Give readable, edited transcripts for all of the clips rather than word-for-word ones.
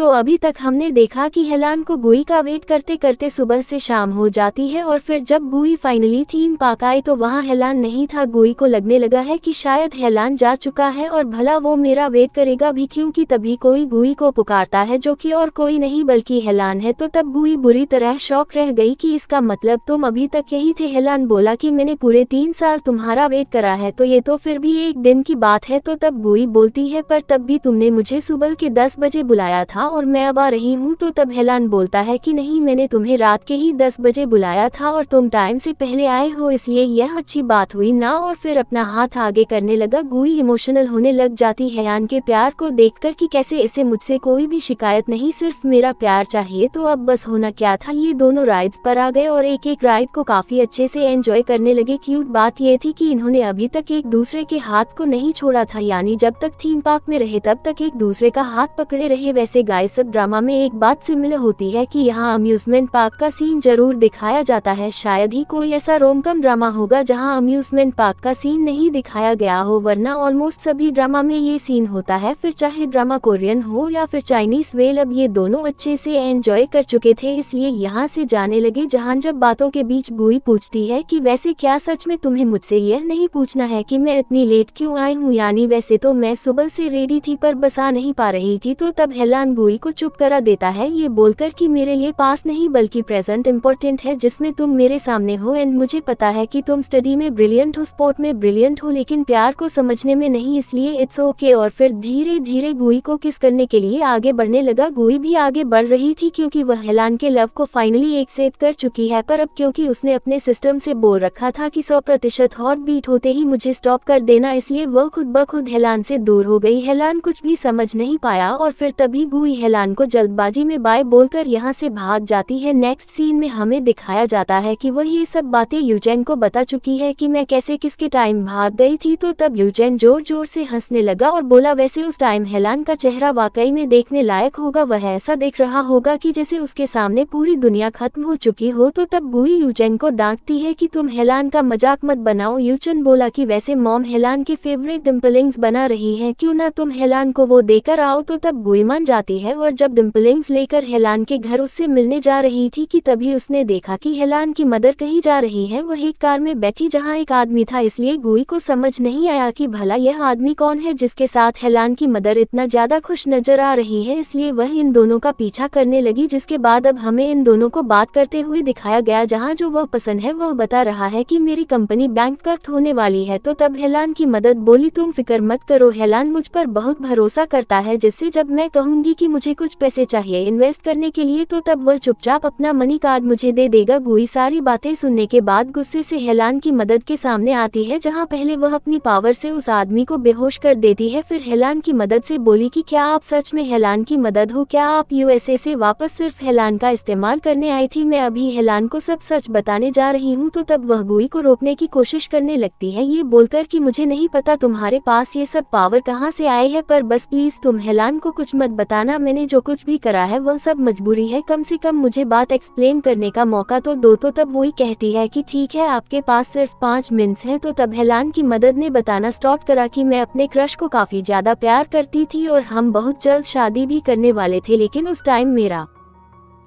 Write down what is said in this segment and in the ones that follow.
अभी तक हमने देखा कि हेलान को गुई का वेट करते करते सुबह से शाम हो जाती है और फिर जब गुई फाइनली थीम पार्क आई तो वहाँ हेलान नहीं था। गुई को लगने लगा है कि शायद हेलान जा चुका है और भला वो मेरा वेट करेगा भी, क्योंकि तभी कोई गुई को पुकारता है जो कि और कोई नहीं बल्कि हेलान है। तो तब गुई बुरी तरह शॉक रह गई कि इसका मतलब तुम अभी तक यही थे। हेलान बोला कि मैंने पूरे 3 साल तुम्हारा वेट करा है, तो ये तो फिर भी एक दिन की बात है। तो तब गुई बोलती है पर तब भी तुमने मुझे सुबह के 10 बजे बुलाया था और मैं अब आ रही हूँ। तो तब हेलान बोलता है कि नहीं, मैंने तुम्हें रात के ही 10 बजे बुलाया था और तुम टाइम से पहले आए हो, इसलिए यह अच्छी बात हुई ना। और फिर अपना हाथ आगे करने लगा। गुई इमोशनल होने लग जाती है हेलान के प्यार को देखकर कि कैसे इसे मुझसे कोई भी शिकायत नहीं, सिर्फ मेरा प्यार चाहिए। तो अब बस होना क्या था, ये दोनों राइड्स पर आ गए और एक एक राइड को काफी अच्छे से एंजॉय करने लगे। क्यूट बात ये थी कि इन्होंने अभी तक एक दूसरे के हाथ को नहीं छोड़ा था, यानी जब तक थीम पार्क में रहे तब तक एक दूसरे का हाथ पकड़े रहे। वैसे गाइस, सब ड्रामा में एक बात सिमिलर होती है कि यहाँ अम्यूजमेंट पार्क का सीन जरूर दिखाया जाता है। शायद ही कोई ऐसा रोमकम ड्रामा होगा जहाँ अम्यूजमेंट पार्क का सीन नहीं दिखाया गया हो, वरना ऑलमोस्ट सभी ड्रामा में ये सीन होता है, फिर चाहे ड्रामा कोरियन हो या फिर चाइनीज। वेल, अब ये दोनों अच्छे से एंजॉय कर चुके थे, इसलिए यहाँ से जाने लगे। जहाँ जब बातों के बीच गुई पूछती है कि वैसे क्या सच में तुम्हें मुझसे यह नहीं पूछना है कि मैं इतनी लेट क्यों आई हूँ, यानी वैसे तो मैं सुबह से रेडी थी पर बस आ नहीं पा रही थी। तो तब हेलान गुई को चुप करा देता है, ये बोलकर कि मेरे लिए पास नहीं बल्कि प्रेजेंट इम्पोर्टेंट है, जिसमें तुम मेरे सामने हो। एंड मुझे पता है कि तुम स्टडी में ब्रिलियंट हो, स्पोर्ट में ब्रिलियंट हो, लेकिन प्यार को समझने में नहीं, इसलिए इट्स ओके। और फिर धीरे धीरे गुई को किस करने के लिए आगे बढ़ने लगा। गुई भी आगे बढ़ रही थी क्योंकि वह हेलान के लव को फाइनली एक्सेप्ट कर चुकी है, पर अब क्योंकि उसने अपने सिस्टम से बोल रखा था कि 100% हॉट बीट होते ही मुझे स्टॉप कर देना, इसलिए वह खुद ब खुद हेलान से दूर हो गई। हेलान कुछ भी समझ नहीं पाया और फिर तभी गुई हेलान को जल्दबाजी में बाय बोलकर यहाँ से भाग जाती है। नेक्स्ट सीन में हमें दिखाया जाता है कि वह ये सब बातें यूचेन को बता चुकी है कि मैं कैसे किसके टाइम भाग गई थी। तो तब यूचेन जोर जोर से हंसने लगा और बोला, वैसे उस टाइम हेलान का चेहरा वाकई में देखने लायक होगा, वह ऐसा देख रहा होगा कि जैसे उसके सामने पूरी दुनिया खत्म हो चुकी हो। तो तब गुई यूचेन को डांटती है कि तुम हेलान का मजाक मत बनाओ। यूचेन बोला कि वैसे मॉम हेलान के फेवरेट डम्पलिंग्स बना रही है, क्यों ना तुम हेलान को वो देकर आओ। तो तब गुई मान जाती है और जब डम्पलिंग्स लेकर हेलान के घर उससे मिलने जा रही थी कि तभी उसने देखा कि हेलान की मदर कहीं जा रही है। वह एक कार में बैठी जहां एक आदमी था, इसलिए गुई को समझ नहीं आया कि भला यह आदमी कौन है जिसके साथ हेलान की मदर इतना ज्यादा खुश नजर आ रही है, इसलिए वह इन दोनों का पीछा करने लगी। जिसके बाद अब हमें इन दोनों को बात करते हुए दिखाया गया, जहाँ जो वह पसंद है वह बता रहा है कि मेरी कंपनी बैंकक्रप्ट होने वाली है। तो तब हेलान की मदद बोली, तुम फिक्र मत करो, हेलान मुझ पर बहुत भरोसा करता है, जिससे जब मैं कहूंगी कि मुझे कुछ पैसे चाहिए इन्वेस्ट करने के लिए तो तब वह चुपचाप अपना मनी कार्ड मुझे दे देगा। गुई सारी बातें सुनने के बाद गुस्से से हेलान की मदद के सामने आती है, जहां पहले वह अपनी पावर से उस आदमी को बेहोश कर देती है। फिर हेलान की मदद से बोली कि क्या आप सच में हेलान की मदद हो, क्या आप यूएसए से वापस सिर्फ हेलान का इस्तेमाल करने आई थी, मैं अभी हेलान को सब सच बताने जा रही हूँ। तो तब वह गुई को रोकने की कोशिश करने लगती है, ये बोलकर कि मुझे नहीं पता तुम्हारे पास ये सब पावर कहाँ से आए है, पर बस प्लीज तुम हेलान को कुछ मत बताना, मैंने जो कुछ भी करा है वह सब मजबूरी है, कम से कम मुझे बात एक्सप्लेन करने का मौका तो दो। तो तब वही कहती है कि ठीक है, आपके पास सिर्फ 5 मिनट्स हैं। तो तब हेलान की मदद ने बताना स्टार्ट करा कि मैं अपने क्रश को काफी ज्यादा प्यार करती थी और हम बहुत जल्द शादी भी करने वाले थे, लेकिन उस टाइम मेरा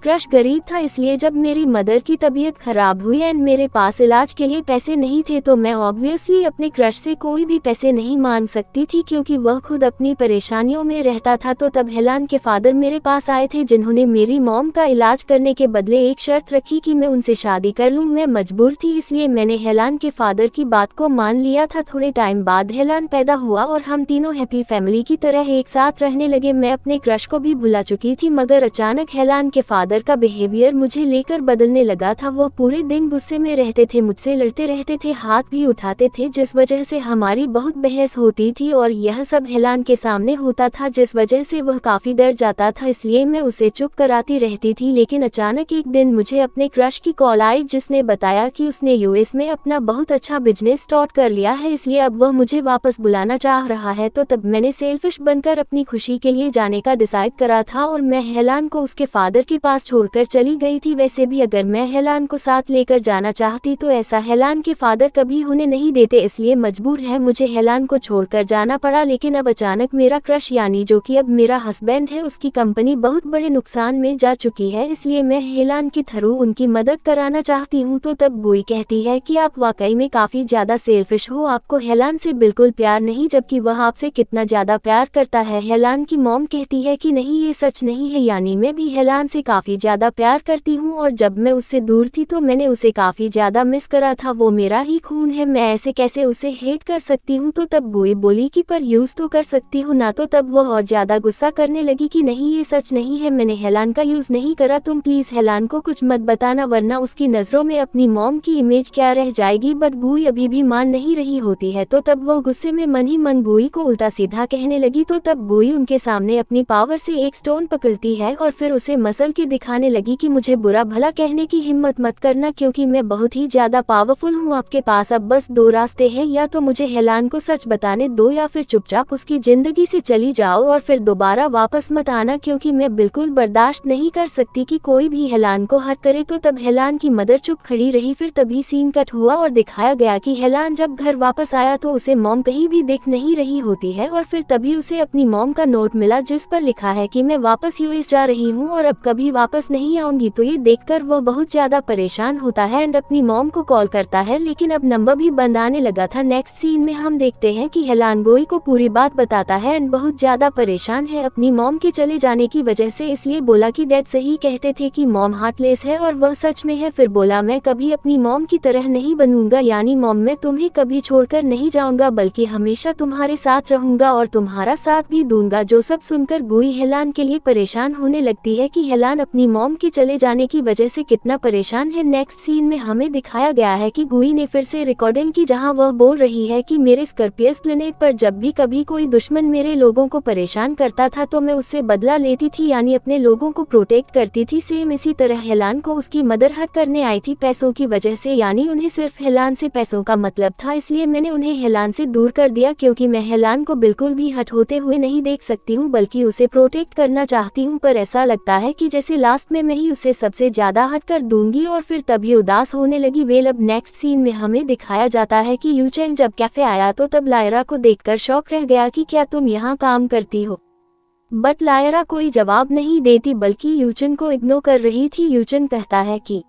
क्रश गरीब था, इसलिए जब मेरी मदर की तबीयत खराब हुई एंड मेरे पास इलाज के लिए पैसे नहीं थे तो मैं ऑब्वियसली अपने क्रश से कोई भी पैसे नहीं मांग सकती थी, क्योंकि वह खुद अपनी परेशानियों में रहता था। तो तब हेलान के फादर मेरे पास आए थे, जिन्होंने मेरी मॉम का इलाज करने के बदले एक शर्त रखी कि मैं उनसे शादी कर लूँ। मैं मजबूर थी, इसलिए मैंने हेलान के फादर की बात को मान लिया था। थोड़े टाइम बाद हेलान पैदा हुआ और हम तीनों हैप्पी फैमिली की तरह एक साथ रहने लगे। मैं अपने क्रश को भी भुला चुकी थी, मगर अचानक हेलान के फादर का बिहेवियर मुझे लेकर बदलने लगा था। वो पूरे दिन गुस्से में रहते थे, मुझसे लड़ते रहते थे, हाथ भी उठाते थे, जिस वजह से हमारी बहुत बहस होती थी और यह सब हेलान के सामने होता था, जिस वजह से वह काफी डर जाता था, इसलिए मैं उसे चुप कराती रहती थी। लेकिन अचानक एक दिन मुझे अपने क्रश की कॉल आई, जिसने बताया कि उसने यूएस में अपना बहुत अच्छा बिजनेस स्टार्ट कर लिया है, इसलिए अब वह मुझे वापस बुलाना चाह रहा है। तो तब मैंने सेल्फिश बनकर अपनी खुशी के लिए जाने का डिसाइड करा था और मैं हेलान को उसके फादर के पास पास छोड़कर चली गई थी। वैसे भी अगर मैं हेलान को साथ लेकर जाना चाहती तो ऐसा हेलान के फादर कभी होने नहीं देते, इसलिए मजबूर है मुझे हेलान को छोड़कर जाना पड़ा। लेकिन अब अचानक मेरा क्रश यानी जो कि अब मेरा हस्बैंड है, उसकी कंपनी बहुत बड़े नुकसान में जा चुकी है, इसलिए मैं हेलान के थ्रू उनकी मदद कराना चाहती हूँ। तो तब गुई कहती है कि आप वाकई में काफी ज्यादा सेल्फिश हो, आपको हेलान से बिल्कुल प्यार नहीं, जबकि वह आपसे कितना ज्यादा प्यार करता है। हेलान की मॉम कहती है कि नहीं, ये सच नहीं है, यानी मैं भी हेलान से काफी ज्यादा प्यार करती हूँ और जब मैं उससे दूर थी तो मैंने उसे काफी ज्यादा मिस करा था, वो मेरा ही खून है, मैं ऐसे कैसे उसे हेट कर सकती हूँ। तो तब गुई बोली कि पर यूज तो कर सकती हूँ ना। तो तब वो और ज्यादा गुस्सा करने लगी कि नहीं, ये सच नहीं है, मैंने हेलान का यूज नहीं करा, तुम प्लीज हेलान को कुछ मत बताना वरना उसकी नजरों में अपनी मॉम की इमेज क्या रह जाएगी। बट गुई अभी भी मान नहीं रही होती है, तो तब वो गुस्से में मन ही मन गुई को उल्टा सीधा कहने लगी। तो तब गुई उनके सामने अपनी पावर से एक स्टोन पकड़ती है और फिर उसे मसल के दिखाने लगी कि मुझे बुरा भला कहने की हिम्मत मत करना, क्योंकि मैं बहुत ही ज्यादा पावरफुल हूँ। आपके पास अब बस दो रास्ते हैं, या तो मुझे हेलान को सच बताने दो या फिर चुपचाप उसकी जिंदगी से चली जाओ और फिर दोबारा वापस मत आना, क्योंकि मैं बिल्कुल बर्दाश्त नहीं कर सकती कि कोई भी हेलान को हर्ट करे। तो तब हेलान की मदर चुप खड़ी रही। फिर तभी सीन कट हुआ और दिखाया गया कि हेलान जब घर वापस आया तो उसे मॉम कहीं भी दिख नहीं रही होती है और फिर तभी उसे अपनी मॉम का नोट मिला जिस पर लिखा है कि मैं वापस यूएस जा रही हूँ और अब कभी वापस नहीं आऊंगी। तो ये देखकर वो बहुत ज्यादा परेशान होता है एंड अपनी मॉम को कॉल करता है, लेकिन अब नंबर भी बंद आने लगा था। नेक्स्ट सीन में हम देखते हैं कि हेलान गुई को पूरी बात बताता है एंड बहुत ज्यादा परेशान है अपनी मॉम के चले जाने की वजह से, इसलिए बोला कि डैड सही कहते थे कि मॉम हार्टलेस है और वह सच में है। फिर बोला मैं कभी अपनी मॉम की तरह नहीं बनूंगा, यानी मॉम मैं तुम्हें कभी छोड़कर नहीं जाऊंगा बल्कि हमेशा तुम्हारे साथ रहूंगा और तुम्हारा साथ भी दूंगा। जो सब सुनकर गुई हेलान के लिए परेशान होने लगती है कि हेलान अपनी मॉम के चले जाने की वजह से कितना परेशान है। नेक्स्ट सीन में हमें दिखाया गया है कि गुई ने फिर से रिकॉर्डिंग की जहां वह बोल रही है कि मेरे स्कॉर्पियस प्लेनेट पर जब भी कभी कोई दुश्मन मेरे लोगों को परेशान करता था तो मैं उससे बदला लेती थी, यानी अपने लोगों को प्रोटेक्ट करती थी। सेम इसी तरह हेलान को उसकी मदर हर्ट करने आई थी पैसों की वजह से, यानी उन्हें सिर्फ हेलान से पैसों का मतलब था, इसलिए मैंने उन्हें हेलान से दूर कर दिया, क्योंकि मैं हेलान को बिल्कुल भी हर्ट होते हुए नहीं देख सकती हूँ बल्कि उसे प्रोटेक्ट करना चाहती हूँ। पर ऐसा लगता है कि जैसे लास्ट में मैं ही उसे सबसे ज्यादा हर्ट कर दूंगी और फिर तभी उदास होने लगी। वेल अब नेक्स्ट सीन में हमें दिखाया जाता है कि यूचेन जब कैफे आया तो तब लायरा को देखकर शॉक रह गया कि क्या तुम यहाँ काम करती हो। बट लायरा कोई जवाब नहीं देती बल्कि यूचेन को इग्नोर कर रही थी। यूचेन कहता है कि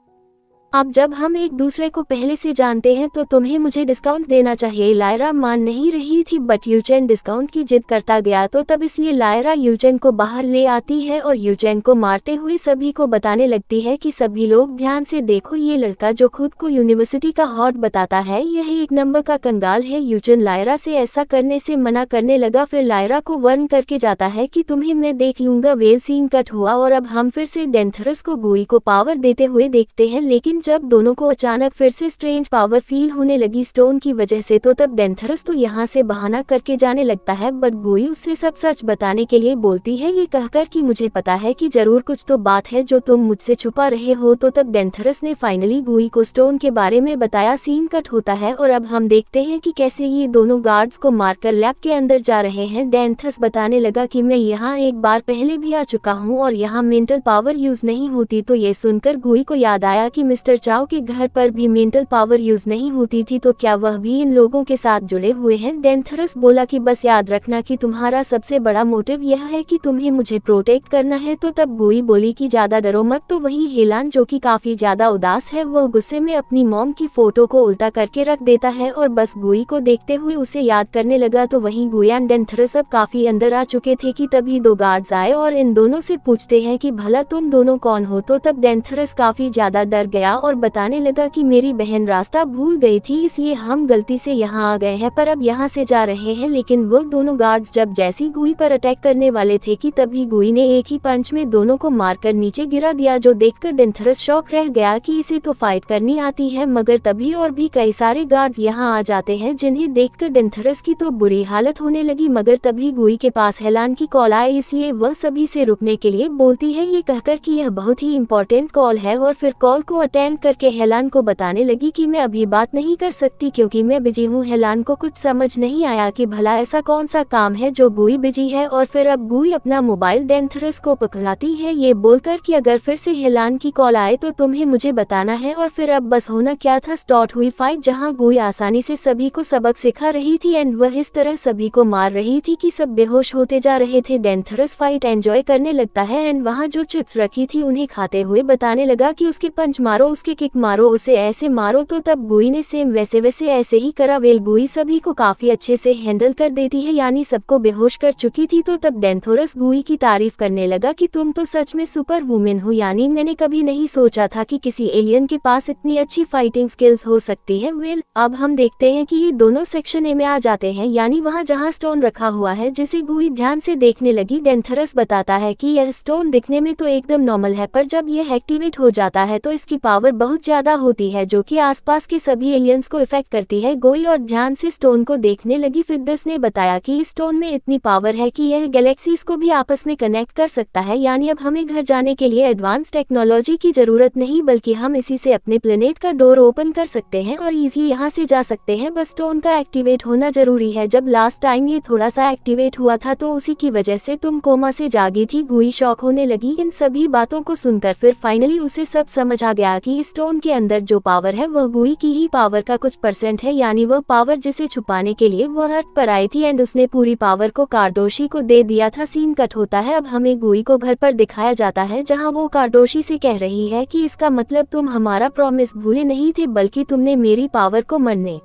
अब जब हम एक दूसरे को पहले से जानते हैं तो तुम्हें मुझे डिस्काउंट देना चाहिए। लायरा मान नहीं रही थी बट यूचेन डिस्काउंट की जिद करता गया, तो तब इसलिए लायरा यूचेन को बाहर ले आती है और यूचेन को मारते हुए सभी को बताने लगती है कि सभी लोग ध्यान से देखो, ये लड़का जो खुद को यूनिवर्सिटी का हॉट बताता है यह एक नंबर का कंगाल है। यूचेन लायरा से ऐसा करने से मना करने लगा, फिर लायरा को वार्न करके जाता है कि तुम्हें मैं देख लूंगा। वेल सीन कट हुआ और अब हम फिर से डेंथरस को गुई को पावर देते हुए देखते हैं, लेकिन जब दोनों को अचानक फिर से स्ट्रेंज पावर फील होने लगी स्टोन की वजह से, तो तब डेंथरस तो यहाँ से बहाना करके जाने लगता है बट गुई उससे सब सच बताने के लिए बोलती है ये कहकर कि मुझे पता है कि जरूर कुछ तो बात है जो तुम मुझसे छुपा रहे हो। तो तब डेंथरस ने फाइनली गुई को स्टोन के बारे में बताया। सीन कट होता है और अब हम देखते हैं कि कैसे ये दोनों गार्ड्स को मारकर लैब के अंदर जा रहे हैं। डेंथरस बताने लगा कि मैं यहाँ एक बार पहले भी आ चुका हूँ और यहाँ मेंटल पावर यूज नहीं होती। तो ये सुनकर गुई को याद आया कि मिस्टर चाओ के घर पर भी मेंटल पावर यूज नहीं होती थी, तो क्या वह भी इन लोगों के साथ जुड़े हुए हैं। डेंथरस बोला कि बस याद रखना कि तुम्हारा सबसे बड़ा मोटिव यह है कि तुम्हें मुझे प्रोटेक्ट करना है। तो तब गुई बोली कि ज्यादा डरो मत। तो वही हेलान जो कि काफी ज्यादा उदास है वो गुस्से में अपनी मॉम की फोटो को उल्टा करके रख देता है और बस गुई को देखते हुए उसे याद करने लगा। तो वहीं गुई एंड डेंथरस अब काफी अंदर आ चुके थे कि तभी दो गार्ड्स आए और इन दोनों से पूछते हैं कि भला तुम दोनों कौन हो। तो तब डेंथरस काफी ज्यादा डर गया और बताने लगा कि मेरी बहन रास्ता भूल गई थी इसलिए हम गलती से यहाँ आ गए हैं, पर अब यहाँ से जा रहे हैं। लेकिन वो दोनों गार्ड्स जब जैसी गुई पर अटैक करने वाले थे कि तभी गुई ने एक ही पंच में दोनों को मारकर नीचे गिरा दिया, जो देखकर डेंथरस शॉक रह गया कि इसे तो फाइट करनी आती है। मगर तभी और भी कई सारे गार्ड्स यहाँ आ जाते हैं जिन्हें देखकर डेंथरस की तो बुरी हालत होने लगी। मगर तभी गुई के पास हेलान की कॉल आई, इसलिए वह सभी से रुकने के लिए बोलती है, ये कहकर कि यह बहुत ही इम्पोर्टेंट कॉल है और फिर कॉल को अटेंड एंड करके हेलान को बताने लगी कि मैं अभी बात नहीं कर सकती क्योंकि मैं बिजी हूँ। हेलान को कुछ समझ नहीं आया कि भला ऐसा कौन सा काम है जो गुई बिजी है, और फिर अब गुई अपना मोबाइल डेंथरस को पकड़ाती है ये बोलकर कि अगर फिर से हेलान की कॉल आए तो तुम्हें मुझे बताना है। और फिर अब बस होना क्या था, स्टार्ट हुई फाइट जहाँ गुई आसानी से सभी को सबक सिखा रही थी एंड वह इस तरह सभी को मार रही थी कि सब बेहोश होते जा रहे थे। डेंथरस फाइट एंजॉय करने लगता है एंड वहाँ जो चिप्स रखी थी उन्हें खाते हुए बताने लगा कि उसके पंच मारो, उसके किक मारो, उसे ऐसे मारो। तो तब गुई ने सेम वैसे ऐसे ही करा। वेल गुई सभी को काफी अच्छे से हैंडल कर देती है, यानी सबको बेहोश कर चुकी थी। तो तब डेंथोरस गुई की तारीफ करने लगा कि तुम तो सच में सुपर वुमेन हो, यानी मैंने कभी नहीं सोचा था कि किसी एलियन के पास इतनी अच्छी फाइटिंग स्किल्स हो सकती है। वेल अब हम देखते हैं कि ये दोनों सेक्शन ए में आ जाते हैं, यानी वहाँ जहाँ स्टोन रखा हुआ है जिसे गुई ध्यान से देखने लगी। डेंथरस बताता है कि यह स्टोन दिखने में तो एकदम नॉर्मल है, पर जब यह एक्टिवेट हो जाता है तो इसकी पावर बहुत ज्यादा होती है जो कि आसपास के सभी एलियंस को इफेक्ट करती है। गुई और ध्यान से स्टोन को देखने लगी। फिर दस ने बताया कि इस स्टोन में इतनी पावर है कि यह गैलेक्सीज को भी आपस में कनेक्ट कर सकता है, यानी अब हमें घर जाने के लिए एडवांस टेक्नोलॉजी की जरूरत नहीं, बल्कि हम इसी से अपने प्लेनेट का डोर ओपन कर सकते हैं और इजीली यहाँ से जा सकते हैं। बस स्टोन का एक्टिवेट होना जरूरी है। जब लास्ट टाइम ये थोड़ा सा एक्टिवेट हुआ था तो उसी की वजह से तुम कोमा से जागी थी। गुई शॉक होने लगी इन सभी बातों को सुनकर। फिर फाइनली उसे सब समझ आ गया कि स्टोन के अंदर जो पावर है वह गुई की ही पावर का कुछ % है, यानी वह पावर जिसे छुपाने के लिए वह अर्थ पर आई थी एंड उसने पूरी पावर को कार्डोशी को दे दिया था। सीन कट होता है। अब हमें गुई को घर पर दिखाया जाता है जहां वो कार्डोशी से कह रही है कि इसका मतलब तुम हमारा प्रॉमिस भूले नहीं थे, बल्कि तुमने मेरी पावर को मरने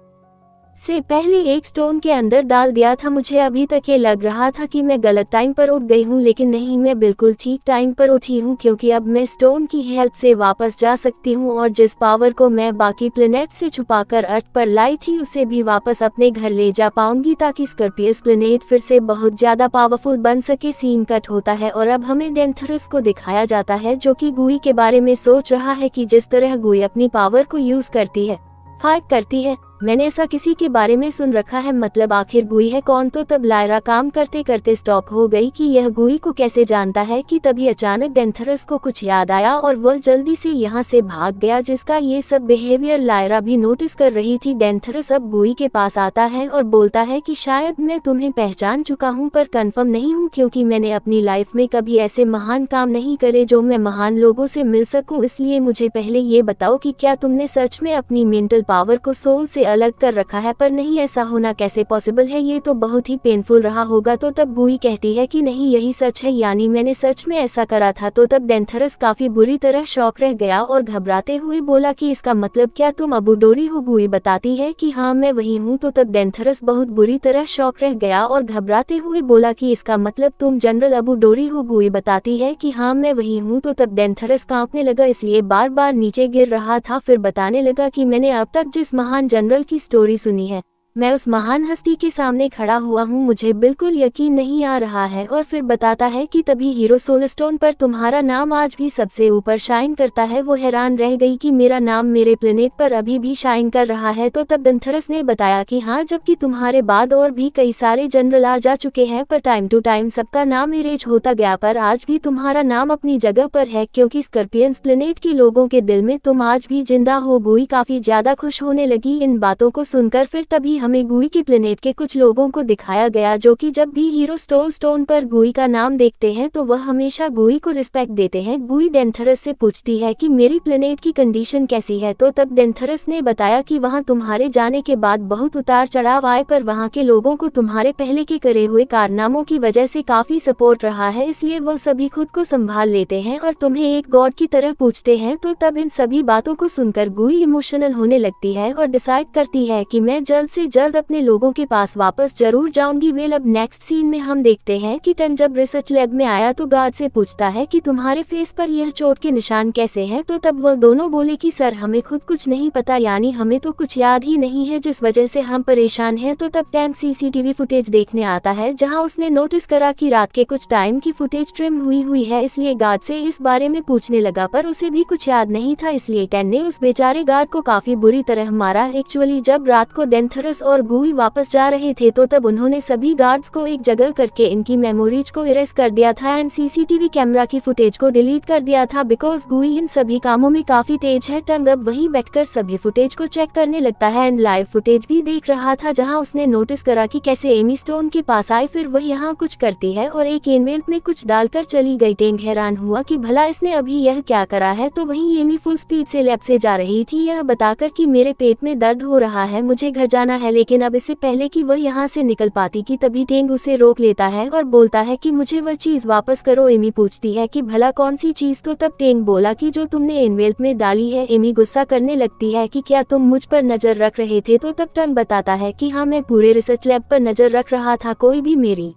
से पहले एक स्टोन के अंदर डाल दिया था। मुझे अभी तक ये लग रहा था कि मैं गलत टाइम पर उठ गई हूँ, लेकिन नहीं, मैं बिल्कुल ठीक टाइम पर उठी हूँ क्योंकि अब मैं स्टोन की हेल्प से वापस जा सकती हूँ और जिस पावर को मैं बाकी प्लेनेट से छुपाकर अर्थ पर लाई थी उसे भी वापस अपने घर ले जा पाऊंगी ताकि स्कॉर्पियस प्लेनेट फिर से बहुत ज्यादा पावरफुल बन सके। सीन कट होता है और अब हमें डेंथरस को दिखाया जाता है जो कि गुई के बारे में सोच रहा है कि जिस तरह गुई अपनी पावर को यूज करती है, फाइट करती है। मैंने ऐसा किसी के बारे में सुन रखा है, मतलब आखिर गुई है कौन। तो तब लायरा काम करते करते स्टॉप हो गई कि यह गुई को कैसे जानता है कि तभी अचानक डेंथरस को कुछ याद आया और वह जल्दी से यहाँ से भाग गया, जिसका ये सब बिहेवियर लायरा भी नोटिस कर रही थी। डेंथरस अब गुई के पास आता है और बोलता है कि शायद मैं तुम्हें पहचान चुका हूँ, पर कंफर्म नहीं हूँ क्योंकि मैंने अपनी लाइफ में कभी ऐसे महान काम नहीं करे जो मैं महान लोगों से मिल सकूँ। इसलिए मुझे पहले ये बताओ कि क्या तुमने सच में अपनी मेंटल पावर को सोल से अलग कर रखा है। पर नहीं, ऐसा होना कैसे पॉसिबल है, ये तो बहुत ही पेनफुल रहा होगा। तो तब गुई कहती है कि नहीं, यही सच है, यानी मैंने सच में ऐसा करा था। तो तब डेंथरस काफी बुरी तरह शॉक रह गया और घबराते हुए बोला कि इसका मतलब क्या तुम अबूडोरी हो। गुई बताती है कि हाँ मैं वही हूँ। तो तब डेंथरस बहुत बुरी तरह शॉक रह गया और घबराते हुए बोला कि इसका मतलब तुम जनरल अबूडोरी हो। गुई बताती है कि हाँ मैं वही हूँ। तो तब डेंथरस कांपने लगा, इसलिए बार बार नीचे गिर रहा था। फिर बताने लगा कि मैंने अब तक जिस महान जनरल की स्टोरी सुनी है, मैं उस महान हस्ती के सामने खड़ा हुआ हूँ, मुझे बिल्कुल यकीन नहीं आ रहा है। और फिर बताता है कि तभी हीरो सोलस्टोन पर तुम्हारा नाम आज भी सबसे ऊपर शाइन करता है। वो हैरान रह गई कि मेरा नाम मेरे प्लेनेट पर अभी भी शाइन कर रहा है। तो तब डेंथरस ने बताया कि हाँ, जबकि तुम्हारे बाद और भी कई सारे जनरल आ जा चुके हैं, पर टाइम टू टाइम सबका नाम इरेज होता गया, पर आज भी तुम्हारा नाम अपनी जगह पर है क्योंकि स्कॉर्पियंस प्लेनेट के लोगों के दिल में तुम आज भी जिंदा हो। गुई काफी ज्यादा खुश होने लगी इन बातों को सुनकर। फिर तभी हमें गुई के प्लेनेट के कुछ लोगों को दिखाया गया जो कि जब भी हीरो स्टोन पर गुई का नाम देखते हैं तो वह हमेशा गुई को रिस्पेक्ट देते हैं। गुई डेंथरस से पूछती है कि मेरी प्लेनेट की कंडीशन कैसी है। तो तब डेंथरस ने बताया कि वहां तुम्हारे जाने के बाद बहुत उतार चढ़ाव आए, पर वहां के लोगों को तुम्हारे पहले के करे हुए कारनामों की वजह से काफी सपोर्ट रहा है, इसलिए वो सभी खुद को संभाल लेते हैं और तुम्हें एक गॉड की तरह पूछते हैं। तो तब इन सभी बातों को सुनकर गुई इमोशनल होने लगती है और डिसाइड करती है कि मैं जल्द से जल्द अपने लोगों के पास वापस जरूर जाऊंगी। वेल अब नेक्स्ट सीन में हम देखते हैं कि टन जब रिसर्च लैब में आया तो गार्ड से पूछता है कि तुम्हारे फेस पर यह चोट के निशान कैसे हैं। तो तब वह दोनों बोले कि सर हमें खुद कुछ नहीं पता, यानी हमें तो कुछ याद ही नहीं है जिस वजह से हम परेशान हैं। तो तब टैंक सीसीटीवी फुटेज देखने आता है जहां उसने नोटिस करा कि रात के कुछ टाइम की फुटेज ट्रिम हुई है, इसलिए गार्ड से इस बारे में पूछने लगा, पर उसे भी कुछ याद नहीं था, इसलिए टैन ने उस बेचारे गार्ड को काफी बुरी तरह मारा। एक्चुअली जब रात को डेंथरस मार्कस और गूई वापस जा रहे थे तो तब उन्होंने सभी गार्ड्स को एक जगह करके इनकी मेमोरीज को इरेज कर दिया था एंड सीसीटीवी कैमरा की फुटेज को डिलीट कर दिया था बिकॉज गूई इन सभी कामों में काफी तेज है। टंग अब वहीं बैठकर सभी फुटेज को चेक करने लगता है एंड लाइव फुटेज भी देख रहा था जहां उसने नोटिस करा कि कैसे एमी स्टोन के पास आई, फिर वह यहाँ कुछ करती है और एक एनवेलप में कुछ डालकर चली गई। टेंग हैरान हुआ कि भला इसने अभी यह क्या करा है, तो वहीं एमी फुल स्पीड से लैब से जा रही थी यह बताकर कि मेरे पेट में दर्द हो रहा है, मुझे घर जाना है। लेकिन अब इससे पहले कि वह यहाँ से निकल पाती कि तभी टेंग उसे रोक लेता है और बोलता है कि मुझे वह चीज वापस करो। एमी पूछती है कि भला कौन सी चीज, तो तब टेंग बोला कि जो तुमने एनवेलप में डाली है। एमी गुस्सा करने लगती है कि क्या तुम मुझ पर नजर रख रहे थे, तो तब टंग बताता है कि हाँ मैं पूरे रिसर्च लैब पर नजर रख रहा था, कोई भी मेरी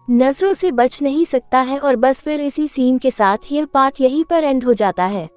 नजरों से बच नहीं सकता है। और बस फिर इसी सीन के साथ यह पार्ट यहीं पर एंड हो जाता है।